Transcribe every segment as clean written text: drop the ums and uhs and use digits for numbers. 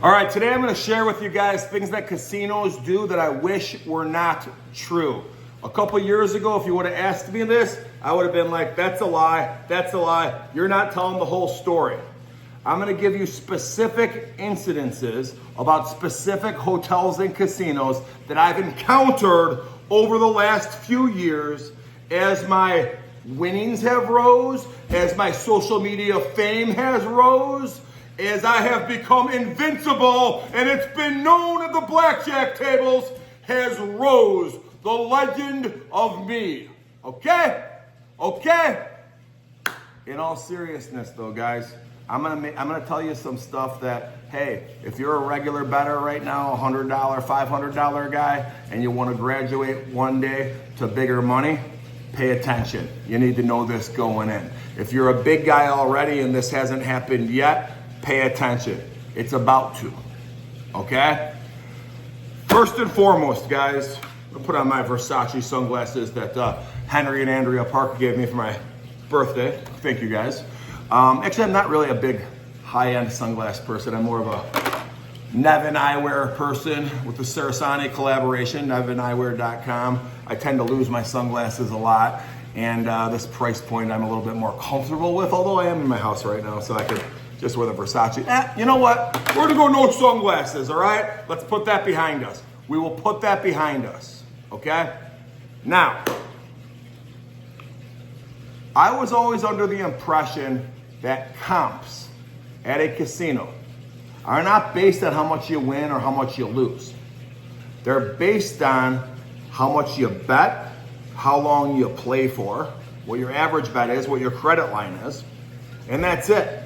All right, today I'm going to share with you guys things that casinos do that I wish were not true. A couple years ago, if you would have asked me this, I would have been like, that's a lie, that's a lie. You're not telling the whole story. I'm going to give you specific incidences about specific hotels and casinos that I've encountered over the last few years as my winnings have rose, as my social media fame has rose, as I have become invincible, and it's been known at the blackjack tables, has rose the legend of me. Okay? Okay? In all seriousness though, guys, I'm gonna tell you some stuff that, hey, if you're a regular bettor right now, $100, $500 guy, and you wanna graduate one day to bigger money, pay attention. You need to know this going in. If you're a big guy already and this hasn't happened yet, pay attention. It's about to, okay? First and foremost, guys, I'll put on my Versace sunglasses that Henry and Andrea Parker gave me for my birthday. Thank you, guys. Actually, I'm not really a big high-end sunglass person. I'm more of a Nevin eyewear person with the Sarasani collaboration, nevineyewear.com. I tend to lose my sunglasses a lot, and this price point I'm a little bit more comfortable with, although I am in my house right now, so I could just wear the Versace. You know what? We're gonna go no sunglasses, all right? Let's put that behind us. We will put that behind us, okay? Now, I was always under the impression that comps at a casino are not based on how much you win or how much you lose. They're based on how much you bet, how long you play for, what your average bet is, what your credit line is, and that's it.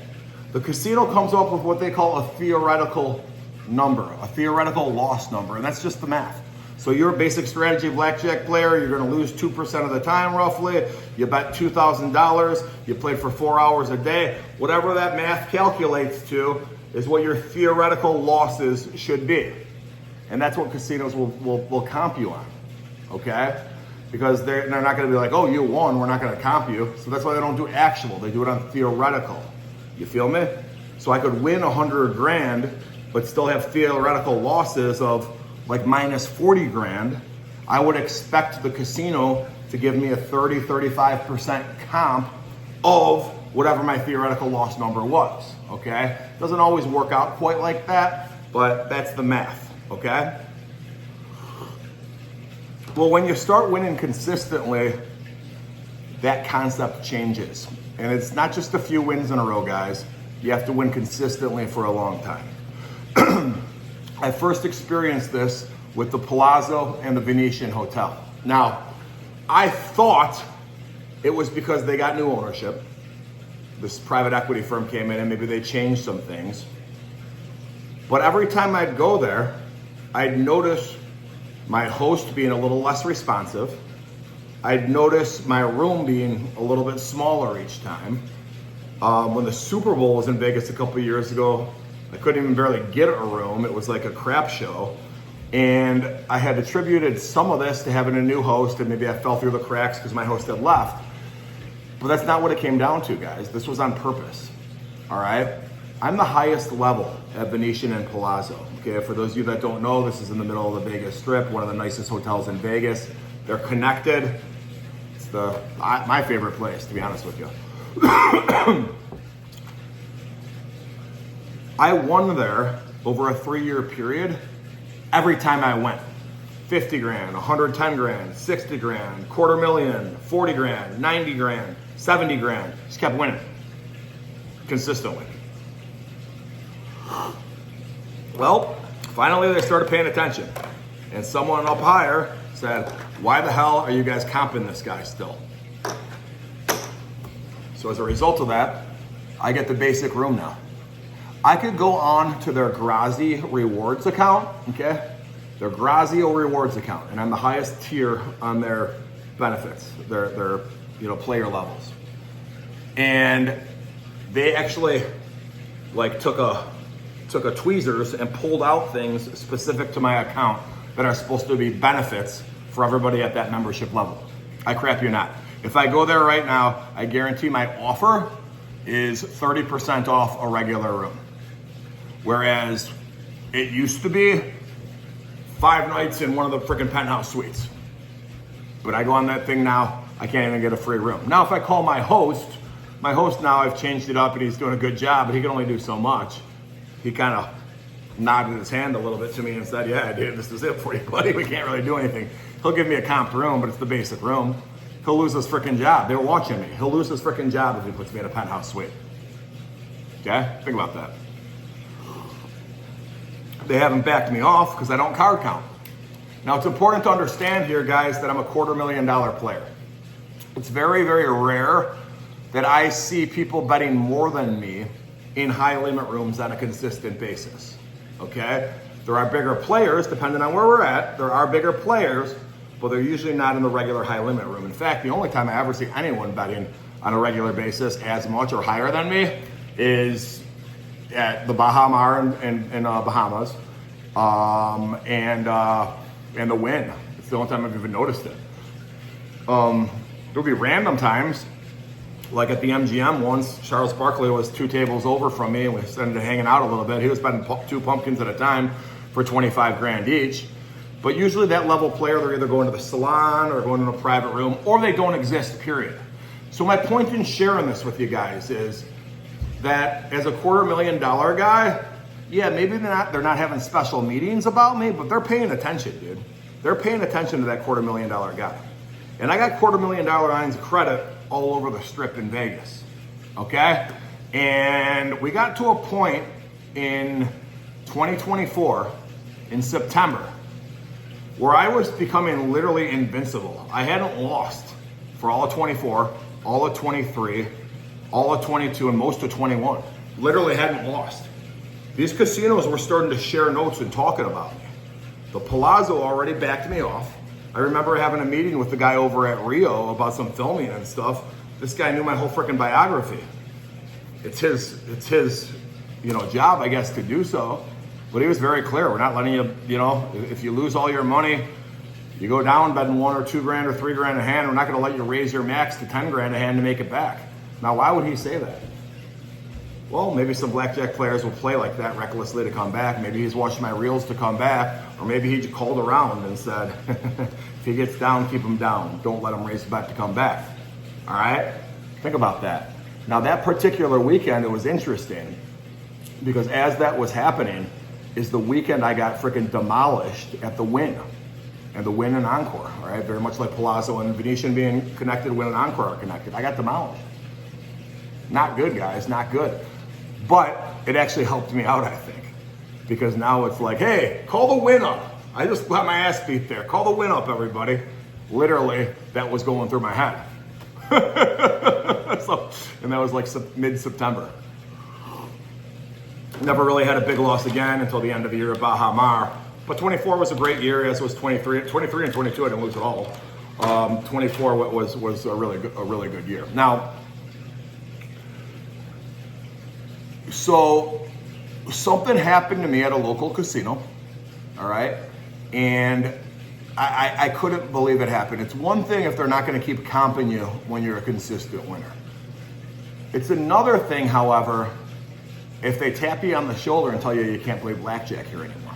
The casino comes up with what they call a theoretical number, a theoretical loss number, and that's just the math. So your basic strategy blackjack player, you're gonna lose 2% of the time roughly. You bet $2,000, you played for 4 hours a day. Whatever that math calculates to is what your theoretical losses should be. And that's what casinos will comp you on, okay? Because they're not gonna be like, oh, you won, we're not gonna comp you. So that's why they don't do actual, they do it on theoretical. You feel me? So I could win 100 grand, but still have theoretical losses of like minus 40 grand. I would expect the casino to give me a 30, 35% comp of whatever my theoretical loss number was, okay? Doesn't always work out quite like that, but that's the math, okay? Well, when you start winning consistently, that concept changes. And it's not just a few wins in a row, guys. You have to win consistently for a long time. I first experienced this with the Palazzo and the Venetian Hotel. Now, I thought it was because they got new ownership. This private equity firm came in and maybe they changed some things. But every time I'd go there, I'd notice my host being a little less responsive. I'd notice my room being a little bit smaller each time. When the Super Bowl was in Vegas a couple years ago, I couldn't even barely get a room. It was like a crap show. And I had attributed some of this to having a new host, and maybe I fell through the cracks because my host had left. But that's not what it came down to, guys. This was on purpose, all right? I'm the highest level at Venetian and Palazzo, okay? For those of you that don't know, this is in the middle of the Vegas Strip, one of the nicest hotels in Vegas. They're connected. It's my favorite place, to be honest with you. I won there over a 3-year period every time I went. 50 grand, 110 grand, 60 grand, $250,000, 40 grand, 90 grand, 70 grand. Just kept winning consistently. Well, finally they started paying attention. And someone up higher said, why the hell are you guys comping this guy still? So as a result of that, I get the basic room now. I could go on to their Grazi rewards account, okay? Their Grazio rewards account, and I'm the highest tier on their benefits, their player levels. And they actually like took a tweezers and pulled out things specific to my account that are supposed to be benefits for everybody at that membership level. I crap you not. If I go there right now, I guarantee my offer is 30% off a regular room. Whereas It used to be 5 nights in one of the freaking penthouse suites. But I go on that thing now, I can't even get a free room. Now, if I call my host now, I've changed it up and he's doing a good job, but he can only do so much. He kind of nodded his hand a little bit to me and said, yeah, dude, this is it for you, buddy. We can't really do anything. He'll give me a comp room, but it's the basic room. He'll lose his freaking job. They're watching me. He'll lose his freaking job if he puts me in a penthouse suite. Okay? Think about that. They haven't backed me off because I don't card count. Now, it's important to understand here, guys, that I'm a $250,000 player. It's very, very rare that I see people betting more than me in high limit rooms on a consistent basis, okay? There are bigger players, depending on where we're at, there are bigger players, but they're usually not in the regular high limit room. In fact, the only time I ever see anyone betting on a regular basis as much or higher than me is at the Bahamar in Bahamas, and the Win. It's the only time I've even noticed it. There'll be random times, like at the MGM once, Charles Barkley was 2 tables over from me and we started hanging out a little bit. He was betting 2 pumpkins at a time for 25 grand each. But usually that level player, they're either going to the salon or going to a private room, or they don't exist, period. So my point in sharing this with you guys is that as a $250,000 guy, yeah, maybe they're not having special meetings about me, but they're paying attention, dude. They're paying attention to that $250,000 guy. And I got $250,000 lines of credit all over the strip in Vegas, okay? And we got to a point in 2024, in September, where I was becoming literally invincible. I hadn't lost for all of 24, all of 23, all of 22, and most of 21. Literally hadn't lost. These casinos were starting to share notes and talking about me. The Palazzo already backed me off. I remember having a meeting with the guy over at Rio about some filming and stuff. This guy knew my whole freaking biography. It's his, job, I guess, to do so. But he was very clear. We're not letting you, if you lose all your money, you go down betting 1 or 2 grand or 3 grand a hand. We're not going to let you raise your max to 10 grand a hand to make it back. Now, why would he say that? Well, maybe some blackjack players will play like that recklessly to come back. Maybe he's watching my reels to come back. Or maybe he called around and said, if he gets down, keep him down. Don't let him race back to come back. All right? Think about that. Now, that particular weekend, it was interesting because as that was happening is the weekend I got freaking demolished at the Win. And the Win and Encore, all right? Very much like Palazzo and Venetian being connected, Win and Encore are connected. I got demolished. Not good, guys, not good. But it actually helped me out, I think, because now it's like, hey, call the Win up. I just got my ass beat there. Call the Win up, everybody. Literally, that was going through my head. And that was like mid-September. Never really had a big loss again until the end of the year at Bahamar. But 24 was a great year, as was 23. 23 and 22, I didn't lose at all. 24 was a really good year. Now, so something happened to me at a local casino, all right? And I couldn't believe it happened. It's one thing if they're not going to keep comping you when you're a consistent winner. It's another thing, however, if they tap you on the shoulder and tell you you can't play blackjack here anymore.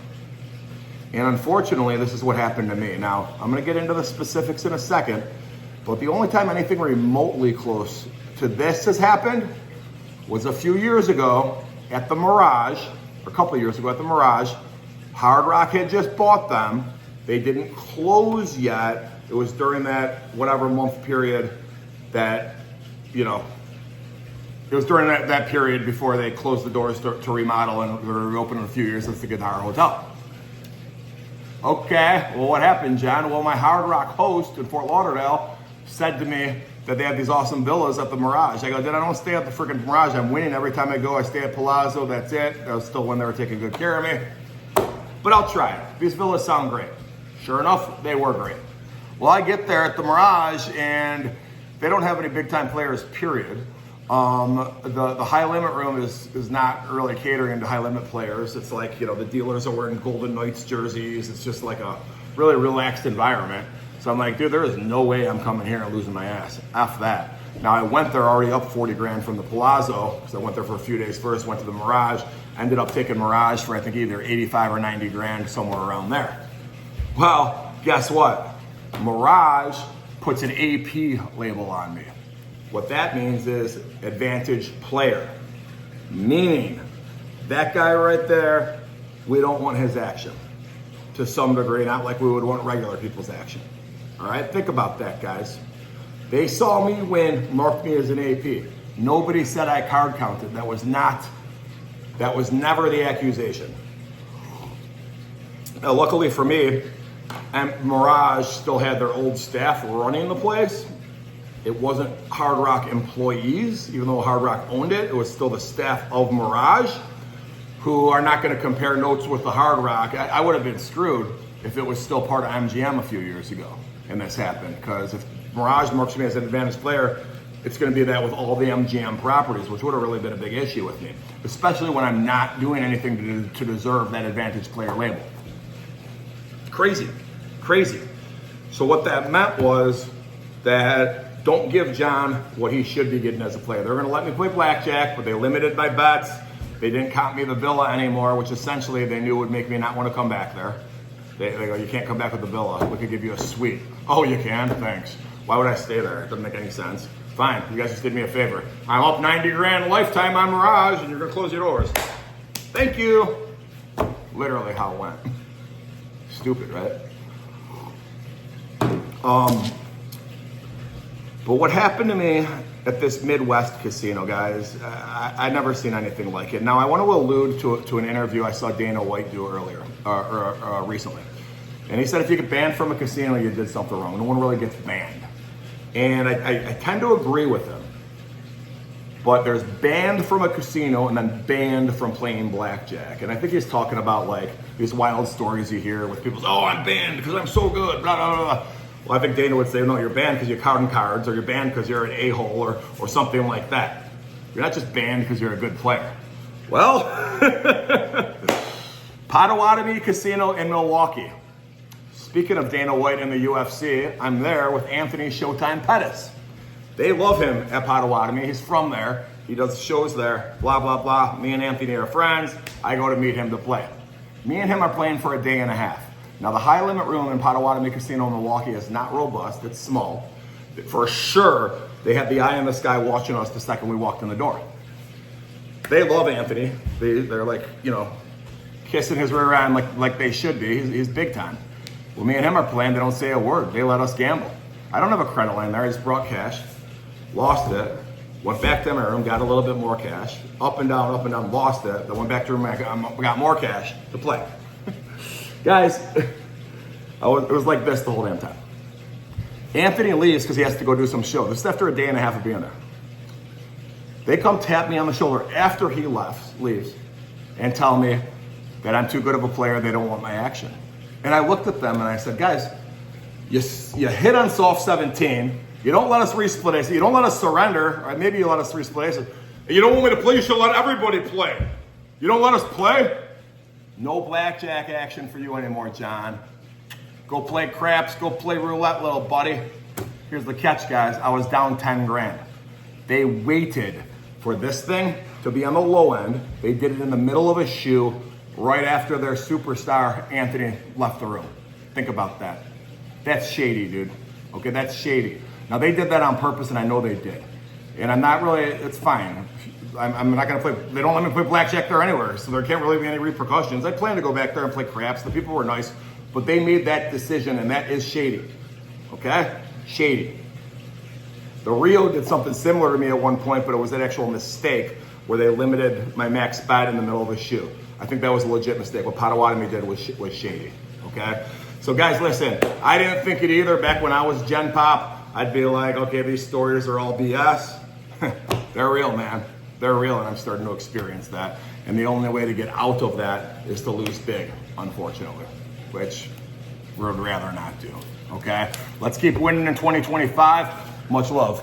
And unfortunately, this is what happened to me. Now, I'm going to get into the specifics in a second, but the only time anything remotely close to this has happened was a few years ago at the Mirage, or a couple of years ago at the Mirage. Hard Rock had just bought them. They didn't close yet. It was during that whatever month period that, it was during that period before they closed the doors to remodel and were going to reopen in a few years as the Guitar Hotel. Okay, well, what happened, John? Well, my Hard Rock host in Fort Lauderdale said to me that they have these awesome villas at the Mirage. I go, dude, I don't stay at the freaking Mirage. I'm winning every time I go. I stay at Palazzo. That's it. That was still when they were taking good care of me. But I'll try it. These villas sound great. Sure enough, they were great. Well, I get there at the Mirage, and they don't have any big-time players, period. The high-limit room is not really catering to high-limit players. It's like, the dealers are wearing Golden Knights jerseys. It's just like a really relaxed environment. So I'm like, dude, there is no way I'm coming here and losing my ass. F that. Now, I went there already up 40 grand from the Palazzo, because I went there for a few days first, went to the Mirage, Ended up taking Mirage for I think either 85 or 90 grand, somewhere around there. Well, guess what? Mirage puts an AP label on me. What that means is advantage player. Meaning, that guy right there, we don't want his action. To some degree, not like we would want regular people's action. All right, think about that, guys. They saw me win, marked me as an AP. Nobody said I card counted. That was never the accusation. Now, luckily for me, Mirage still had their old staff running the place. It wasn't Hard Rock employees, even though Hard Rock owned it. It was still the staff of Mirage, who are not going to compare notes with the Hard Rock. I would have been screwed if it was still part of MGM a few years ago and this happened, because if Mirage marks me as an advantage player, it's going to be that with all the MGM properties, which would have really been a big issue with me, especially when I'm not doing anything to deserve that advantage player label. Crazy, crazy. So what that meant was that don't give John what he should be getting as a player. They're going to let me play blackjack, but they limited my bets. They didn't count me the villa anymore, which essentially they knew would make me not want to come back there. They go, you can't come back with the villa. We could give you a suite. Oh, you can? Thanks. Why would I stay there? It doesn't make any sense. Fine, you guys just did me a favor. I'm up 90 grand lifetime on Mirage, and you're gonna close your doors. Thank you. Literally how it went. Stupid, right? But what happened to me at this Midwest casino, guys, I never seen anything like it. Now, I want to allude to an interview I saw Dana White do earlier, recently. And he said if you get banned from a casino, you did something wrong. No one really gets banned. And I tend to agree with him. But there's banned from a casino and then banned from playing blackjack. And I think he's talking about like these wild stories you hear with people, oh, I'm banned because I'm so good, blah, blah, blah. Well, I think Dana would say, no, you're banned because you're counting cards, or you're banned because you're an a-hole, or something like that. You're not just banned because you're a good player. Well, Potawatomi Casino in Milwaukee. Speaking of Dana White and the UFC, I'm there with Anthony Showtime Pettis. They love him at Potawatomi. He's from there. He does shows there, blah, blah, blah. Me and Anthony are friends. I go to meet him to play. Me and him are playing for a day and a half. Now, the high limit room in Potawatomi Casino in Milwaukee is not robust. It's small. For sure, they had the eye in the sky watching us the second we walked in the door. They love Anthony. They're like, you know, kissing his rear end like they should be. He's big time. Well, me and him are playing. They don't say a word. They let us gamble. I don't have a credit line there. I just brought cash. Lost it. Went back to my room. Got a little bit more cash. Up and down, lost it. Then went back to room. I got more cash to play. Guys, it was like this the whole damn time. Anthony leaves because he has to go do some show. This is after a day and a half of being there. They come tap me on the shoulder after he leaves, and tell me that I'm too good of a player, they don't want my action. And I looked at them and I said, guys, you hit on soft 17, you don't let us resplit aces, you don't let us surrender, or maybe you let us resplit aces. You don't want me to play, you should let everybody play. You don't let us play? No blackjack action for you anymore, John. Go play craps, go play roulette, little buddy. Here's the catch, guys. I was down 10 grand. They waited for this thing to be on the low end. They did it in the middle of a shoe right after their superstar, Anthony, left the room. Think about that. That's shady, dude. Okay, that's shady. Now, they did that on purpose, and I know they did. And I'm not really, it's fine. I'm not going to play, they don't let me play blackjack there anywhere, so there can't really be any repercussions. I plan to go back there and play craps. The people were nice, but they made that decision, and that is shady. Okay? Shady. The Rio did something similar to me at one point, but it was an actual mistake where they limited my max bet in the middle of a shoe. I think that was a legit mistake. What Potawatomi did was shady. Okay? So guys, listen, I didn't think it either. Back when I was Gen Pop, I'd be like, okay, these stories are all BS. They're real, man. They're real, and I'm starting to experience that. And the only way to get out of that is to lose big, unfortunately, which we would rather not do, okay? Let's keep winning in 2025. Much love.